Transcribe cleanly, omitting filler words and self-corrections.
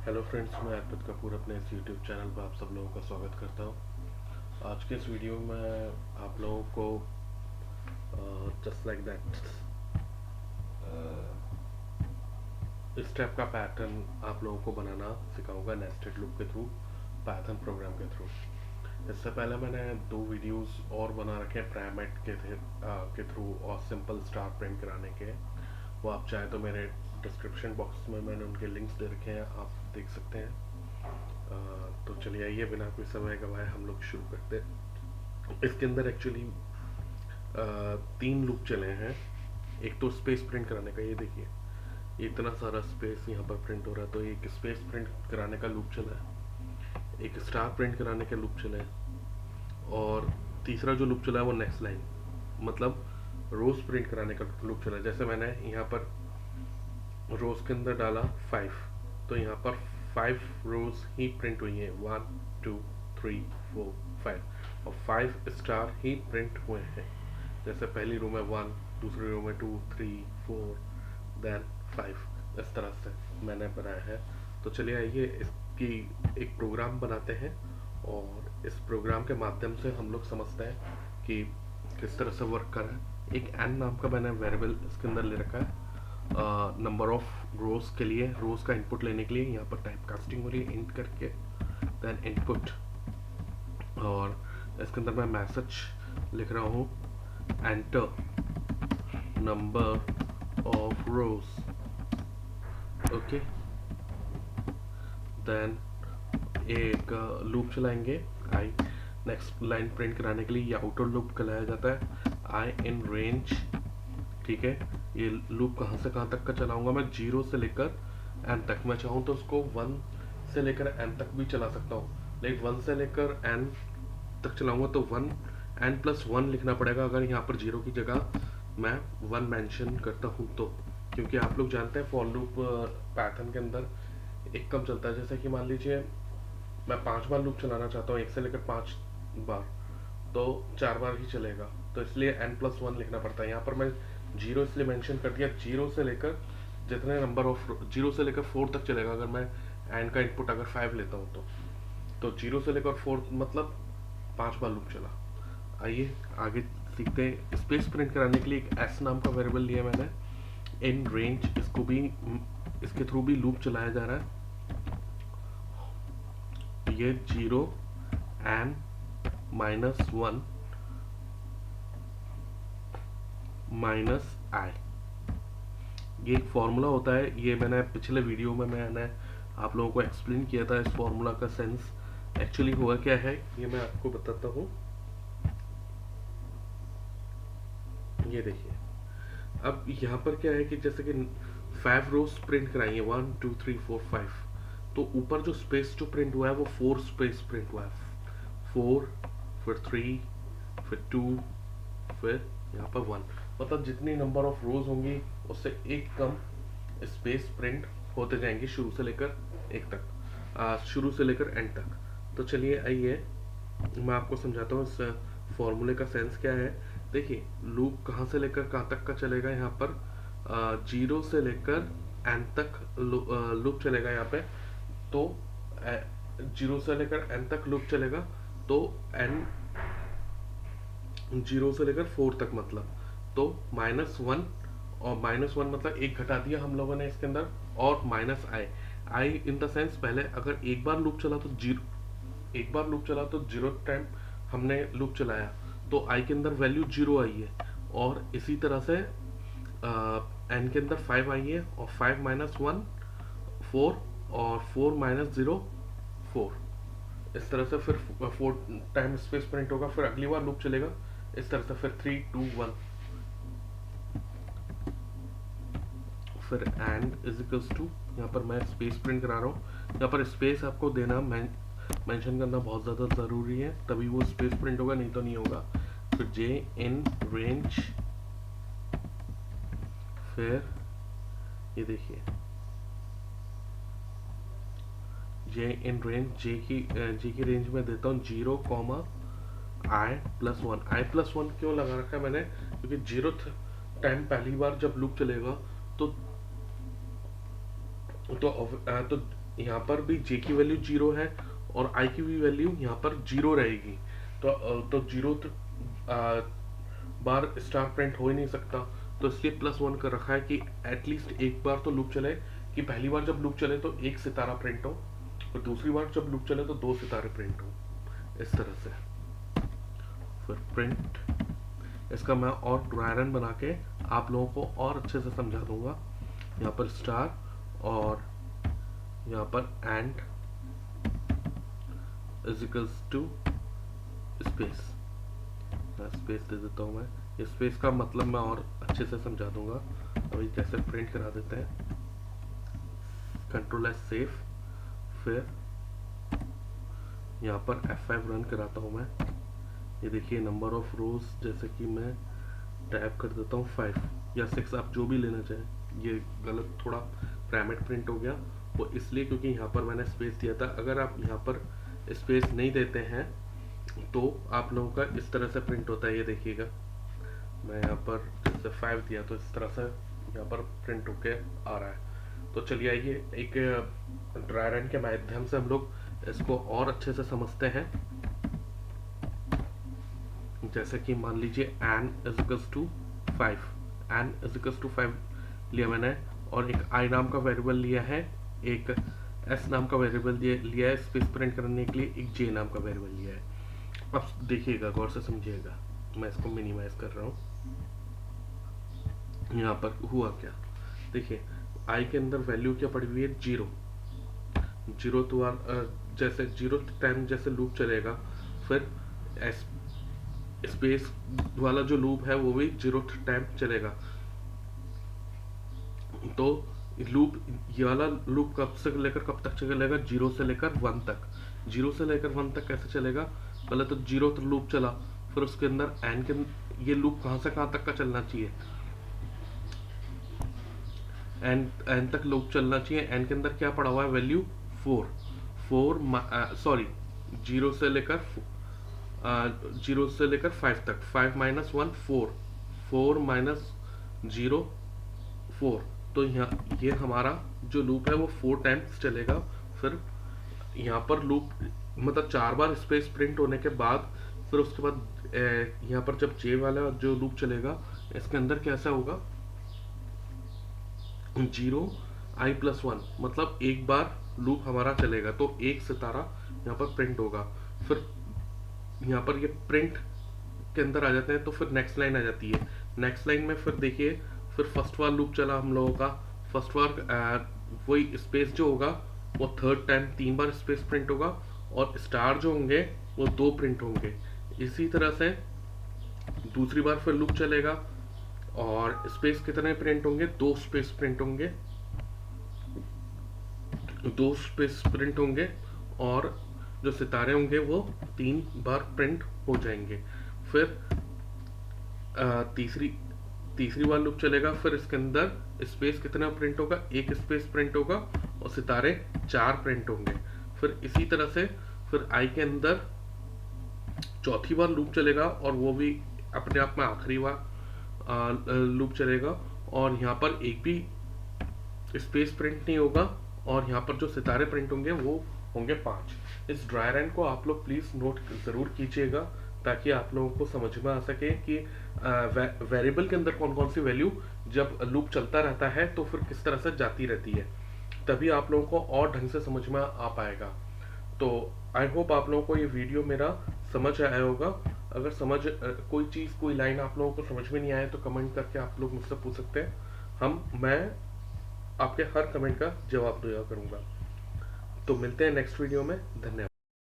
Hello friends, मैं अर्पित कपूर अपने इस यूट्यूब चैनल पर आप सब लोगों का स्वागत करता हूँ। आज के इस वीडियो में आप लोगों को जस्ट लाइक दैट इस टाइप का पैटर्न आप लोगों को बनाना सिखाऊंगा नेस्टेड लूप के थ्रू, पाइथन प्रोग्राम के थ्रू। इससे पहले मैंने 2 वीडियोस और बना रखे हैं पिरामिड के थ्रू और सिंपल स्टार प्रिंट कराने के। वो आप चाहे तो मेरे डिस्क्रिप्शन बॉक्स में मैंने उनके लिंक्स दे रखे हैं, आप देख सकते हैं। तो चलिए आइए बिना कोई समय गवाए हम लोग शुरू करते हैं। इसके अंदर एक्चुअली 3 लूप चले हैं। एक तो स्पेस प्रिंट कराने का, ये देखिए ये इतना सारा स्पेस यहाँ पर प्रिंट हो रहा है, तो एक स्पेस प्रिंट कराने का लूप चला है, एक स्टार प्रिंट कराने का लूप चला है, और तीसरा जो लूप चला है वो नेक्स्ट लाइन मतलब रोज प्रिंट कराने का लूप चला है। जैसे मैंने यहाँ पर रोज के अंदर डाला 5, तो यहाँ पर 5 रोज ही प्रिंट हुई हैं, 1 2 3 4 5, और 5 स्टार ही प्रिंट हुए हैं। जैसे पहली रो में 1, दूसरी रो में 2 3 4 देन 5, इस तरह से मैंने बनाया है। तो चलिए आइए इसकी एक प्रोग्राम बनाते हैं और इस प्रोग्राम के माध्यम से हम लोग समझते हैं कि किस तरह से वर्क कर रहा है। एक n नाम का मैंने वेरिएबल इसके अंदर ले रखा है नंबर ऑफ रोज के लिए, रोज का इनपुट लेने के लिए। यहाँ पर टाइप कास्टिंग हो रही है इंट करके, देन इनपुट, और इसके अंदर मैं मैसेज लिख रहा हूँ enter number of rows. Okay, then एक लूप चलाएंगे आई नेक्स्ट लाइन प्रिंट कराने के लिए। ये आउटर लूप कहलाया जाता है, आई इन रेंज। ठीक है, ये लूप कहाँ से कहाँ तक का चलाऊंगा मैं, 0 से लेकर n तक। मैं चाहूँ तो उसको 1 से लेकर n तक भी चला सकता हूँ, लेकिन 1 से लेकर n तक चलाऊंगा तो 1n+1 लिखना पड़ेगा अगर यहाँ पर 0 की जगह मैं 1 मेंशन करता हूँ तो। क्योंकि आप लोग जानते हैं फॉर लूप पैटर्न के अंदर एक कम चलता है। जैसे कि मान लीजिए मैं 5 बार लूप चलाना चाहता हूँ, 1 से लेकर 5 बार, तो 4 बार ही चलेगा, तो इसलिए n+1 लिखना पड़ता है। यहाँ पर मैं 0 इसलिए मेंशन कर दिया, 0 से लेकर जितने नंबर ऑफ 0 से लेकर 4 तक चलेगा। अगर मैं n का इनपुट अगर 5 लेता हूँ तो 0 से लेकर 4 मतलब 5 बार लूप चला। आइए आगे सीखते हैं। स्पेस प्रिंट कराने के लिए एक s नाम का वेरिएबल लिया मैंने, इन रेंज, इसको भी इसके थ्रू भी लूप चलाया जा रहा है। ये 0 n -1 -i, ये एक फॉर्मूला होता है। ये मैंने पिछले वीडियो में मैंने आप लोगों को एक्सप्लेन किया था। इस फॉर्मूला का सेंस एक्चुअली हुआ क्या है ये मैं आपको बताता हूँ। ये देखिए, अब यहाँ पर क्या है कि जैसे कि 5 रोज प्रिंट कराइए, 1 2 3 4 5, तो ऊपर जो स्पेस जो प्रिंट हुआ है वो 4 स्पेस प्रिंट हुआ है, 4 फिर 3 फिर 2 फिर यहाँ पर 1, मतलब जितनी नंबर ऑफ रोज होंगी उससे एक कम स्पेस प्रिंट होते जाएंगे शुरू से लेकर एक तक, शुरू से लेकर एंड तक। तो चलिए आइए मैं आपको समझाता हूँ इस फॉर्मूले का सेंस क्या है। देखिए लूप कहाँ से लेकर कहाँ तक का चलेगा, यहाँ पर 0 से लेकर n तक लूप चलेगा यहाँ पे। तो 0 से लेकर n तक लूप चलेगा, तो n 0 से लेकर 4 तक मतलब, तो -1, और -1 मतलब एक घटा दिया हम लोगों ने इसके अंदर, और -i इन द सेंस पहले अगर एक बार लूप चला तो 0 टाइम हमने लूप चलाया तो i के अंदर वैल्यू 0 आई है, और इसी तरह से n के अंदर 5 आई है, और 5 -1 4, और 4 -0 4। इस तरह से फिर 4 टाइम स्पेस प्रिंट होगा, फिर अगली बार लूप चलेगा इस तरह से, फिर 3 2 1, फिर एंड इज इक्वल्स टू, यहाँ पर मैं स्पेस प्रिंट करा रहा हूँ। यहाँ पर स्पेस आपको देना मेंशन करना बहुत ज़्यादा ज़रूरी है, तभी वो स्पेस प्रिंट होगा, नहीं तो नहीं होगा। फिर जे इन रेंज, फिर ये देखिए जे इन रेंज, जे की रेंज में देता हूँ 0, i+1 क्यों लगा रखा है मैंने, क्योंकि 0th टाइम पहली बार जब लूप चलेगा तो यहाँ पर भी j की वैल्यू 0 है और i की भी वैल्यू यहाँ पर 0 रहेगी। तो 0 बार स्टार प्रिंट हो ही नहीं सकता, तो इसलिए +1 कर रखा है कि एटलीस्ट एक बार तो लूप चले, कि पहली बार जब लूप चले तो 1 सितारा प्रिंट हो और दूसरी बार जब लूप चले तो 2 सितारे प्रिंट हो, इस तरह से। फिर प्रिंट इसका मैं और ड्राई रन बना के आप लोगों को और अच्छे से समझा दूंगा। यहाँ पर स्टार और यहाँ पर end is equals to space, space दे देता हूँ मैं। ये स्पेस का मतलब मैं और अच्छे से समझा दूंगा। अभी जैसे प्रिंट करा देते हैं, Ctrl+S सेव, फिर यहाँ पर F5 रन कराता हूँ मैं। ये देखिए नंबर ऑफ रोज, जैसे कि मैं टाइप कर देता हूँ 5 या 6, आप जो भी लेना चाहें। ये गलत थोड़ा प्राइमेट प्रिंट हो गया, वो इसलिए क्योंकि यहाँ पर मैंने स्पेस दिया था। अगर आप यहाँ पर स्पेस नहीं देते हैं तो आप लोगों का इस तरह से प्रिंट होता है। ये देखिएगा मैं यहाँ पर जैसे 5 दिया तो इस तरह से यहाँ पर प्रिंट होके आ रहा है। तो चलिए आइए एक ड्राई रन के माध्यम से हम लोग इसको और अच्छे से समझते हैं। जैसे कि मान लीजिए n is equals to 5, n is equals to 5 लिया मैंने, और एक i नाम का वेरिएबल लिया है, एक s नाम का वेरिएबल लिया है स्पेस प्रिंट करने के लिए, एक j नाम का वेरिएबल लिया है। अब देखिएगा, गौर से समझिएगा, मैं इसको मिनिमाइज कर रहा हूँ। यहाँ पर हुआ क्या, देखिए i के अंदर वैल्यू क्या पड़ी हुई है, 0 तो जैसे 0 टाइम जैसे लूप चलेगा, फिर स्पेस वाला जो लूप है वो भी 0 टाइम चलेगा। तो लूप, ये वाला लूप कब से लेकर कब तक चलेगा, 0 से लेकर 1 तक। 0 से लेकर 1 तक कैसे चलेगा, पहले तो 0 तक लूप चला, फिर उसके अंदर एन के, ये लूप कहां से कहां तक का चलना चाहिए, एन तक लूप चलना चाहिए। एन के अंदर क्या पड़ा हुआ है, वैल्यू 4 सॉरी 0 से लेकर 5 तक, 5 माइनस 1 4, 4 माइनस 0 4। तो यहाँ ये हमारा जो लूप है वो 4 टाइम्स चलेगा। फिर यहाँ पर लूप मतलब 4 बार स्पेस प्रिंट होने के बाद, फिर उसके बाद यहाँ पर जब जे वाला जो लूप चलेगा, इसके अंदर कैसा होगा, 0 i+1, मतलब एक बार लूप हमारा चलेगा तो एक सितारा यहाँ पर प्रिंट होगा। फिर यहाँ पर ये प्रिंट के अंदर आ जाते हैं, तो फिर नेक्स्ट लाइन आ जाती है। नेक्स्ट लाइन में फिर देखिए, फिर फर्स्ट बार लूप चला हम लोगों का, फर्स्ट बार वही स्पेस जो होगा वो थर्ड टाइम 3 बार स्पेस प्रिंट होगा, और स्टार जो होंगे वो 2 प्रिंट होंगे। इसी तरह से दूसरी बार फिर लूप चलेगा और स्पेस कितने प्रिंट होंगे, 2 स्पेस प्रिंट होंगे, 2 स्पेस प्रिंट होंगे, और जो सितारे होंगे वो 3 बार प्रिंट हो जाएंगे। फिर तीसरी बार लूप चलेगा, फिर इसके अंदर स्पेस कितना प्रिंट होगा, 1 स्पेस प्रिंट होगा, और सितारे 4 प्रिंट होंगे। फिर इसी तरह से फिर आई के अंदर चौथी बार लूप चलेगा, और वो भी अपने आप में आखिरी बार लूप चलेगा, और यहाँ पर एक भी स्पेस प्रिंट नहीं होगा, और यहाँ पर जो सितारे प्रिंट होंगे वो होंगे 5। इस ड्राई रन को आप लोग प्लीज नोट जरूर कीजिएगा, ताकि आप लोगों को समझ में आ सके कि वेरिएबल के अंदर कौन कौन सी वैल्यू जब लूप चलता रहता है तो फिर किस तरह से जाती रहती है, तभी आप लोगों को और ढंग से समझ में आ पाएगा। तो आई होप आप लोगों को ये वीडियो मेरा समझ आया होगा। अगर कोई चीज़, कोई लाइन आप लोगों को समझ में नहीं आए तो कमेंट करके आप लोग मुझसे पूछ सकते हैं। मैं आपके हर कमेंट का जवाब दिया करूंगा। तो मिलते हैं नेक्स्ट वीडियो में, धन्यवाद।